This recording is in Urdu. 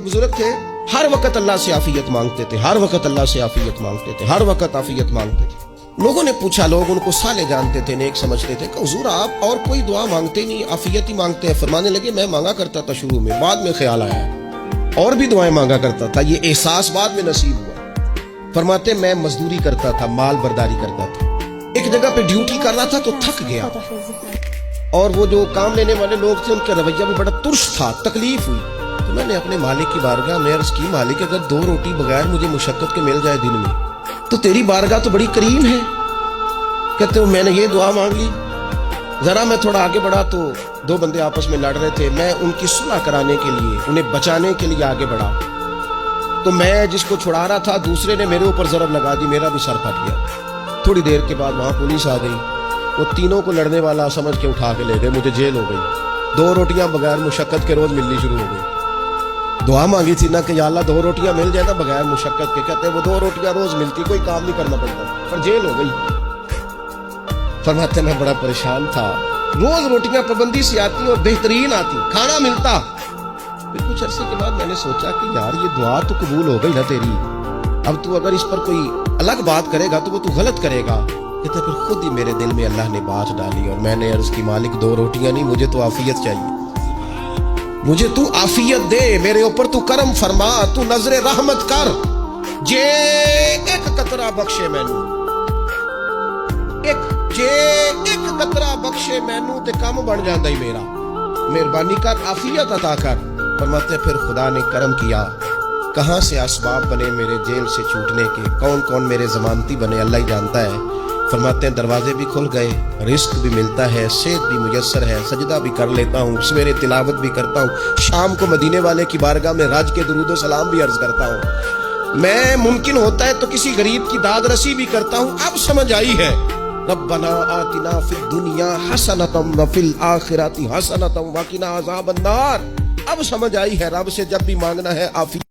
بزرگ تھے، ہر وقت اللہ سے عافیت مانگتے تھے، ہر وقت اللہ سے عافیت مانگتے تھے، ہر وقت عافیت مانگتے تھے۔ لوگوں نے پوچھا، لوگ ان کو صالح جانتے تھے، نیک سمجھتے تھے کہ حضور آپ اور کوئی دعا مانگتے نہیں، عافیت ہی مانگتے ہیں۔ فرمانے لگے میں مانگا کرتا تھا شروع میں، بعد میں خیال آیا اور بھی دعائیں مانگا کرتا تھا، یہ احساس بعد میں نصیب ہوا۔ فرماتے میں مزدوری کرتا تھا، مال برداری کرتا تھا، ایک جگہ پہ ڈیوٹی کر رہا تھا تو تھک گیا، اور وہ جو کام لینے والے لوگ تھے ان کا رویہ بھی بڑا ترش تھا، تکلیف ہوئی تو میں نے اپنے مالک کی بارگاہ میں عرض کی، مالک اگر 2 روٹی بغیر مجھے مشقت کے مل جائے دن میں تو تیری بارگاہ تو بڑی کریم ہے۔ کہتے ہو میں نے یہ دعا مانگ لی۔ ذرا میں تھوڑا آگے بڑھا تو 2 بندے آپس میں لڑ رہے تھے، میں ان کی صلح کرانے کے لیے، انہیں بچانے کے لیے آگے بڑھا تو میں جس کو چھڑا رہا تھا دوسرے نے میرے اوپر ضرب لگا دی، میرا بھی سر پھٹ گیا۔ تھوڑی دیر کے بعد وہاں پولیس آ گئی، وہ تینوں کو لڑنے والا سمجھ کے اٹھا کے لے گئے، مجھے جیل ہو گئی۔ 2 روٹیاں بغیر مشقت کے روز ملنی شروع ہو گئی۔ دعا مانگی تھی نا کہ یا اللہ 2 روٹیاں مل جائے نا بغیر مشقت کے، کہتے وہ 2 روٹیاں روز ملتی، کوئی کام نہیں کرنا پڑتا، پر جیل ہو گئی۔ فرماتے میں بڑا پریشان تھا، روز روٹیاں پابندی سے آتی اور بہترین آتی، کھانا ملتا۔ پھر کچھ عرصے کے بعد میں نے سوچا کہ یار یہ دعا تو قبول ہو گئی نا تیری، اب تو اگر اس پر کوئی الگ بات کرے گا تو وہ تو غلط کرے گا۔ کہتے پھر خود ہی میرے دل میں اللہ نے بات ڈالی اور میں نے عرض کی، مالک 2 روٹیاں نہیں، مجھے تو عافیت چاہیے، مجھے تو عافیت دے، میرے اوپر تو کرم فرما، تو نظر رحمت کر، جے ایک قطرہ بخشے مینوں، ایک قطرہ بخشے مینوں تے کام بن جاندا ہی میرا، مہربانی کر، عافیت عطا کر۔ فرماتے پھر خدا نے کرم کیا، کہاں سے اسباب بنے میرے جیل سے چھوٹنے کے، کون کون میرے ضمانتی بنے اللہ ہی جانتا ہے۔ فرماتے ہیں دروازے بھی کھل گئے، رزق بھی ملتا ہے، صحت بھی میسر ہے، سجدہ بھی کر لیتا ہوں، سویرے تلاوت بھی کرتا ہوں، شام کو مدینے والے کی بارگاہ میں راج کے درود و سلام بھی عرض کرتا ہوں، میں ممکن ہوتا ہے تو کسی غریب کی داد رسی بھی کرتا ہوں۔ اب سمجھ آئی ہے، ربنا آتنا فی الدنیا حسنۃ وفی الآخرۃ حسنۃ وقنا عذاب النار۔ اب سمجھ آئی ہے رب سے جب بھی مانگنا ہے عافیت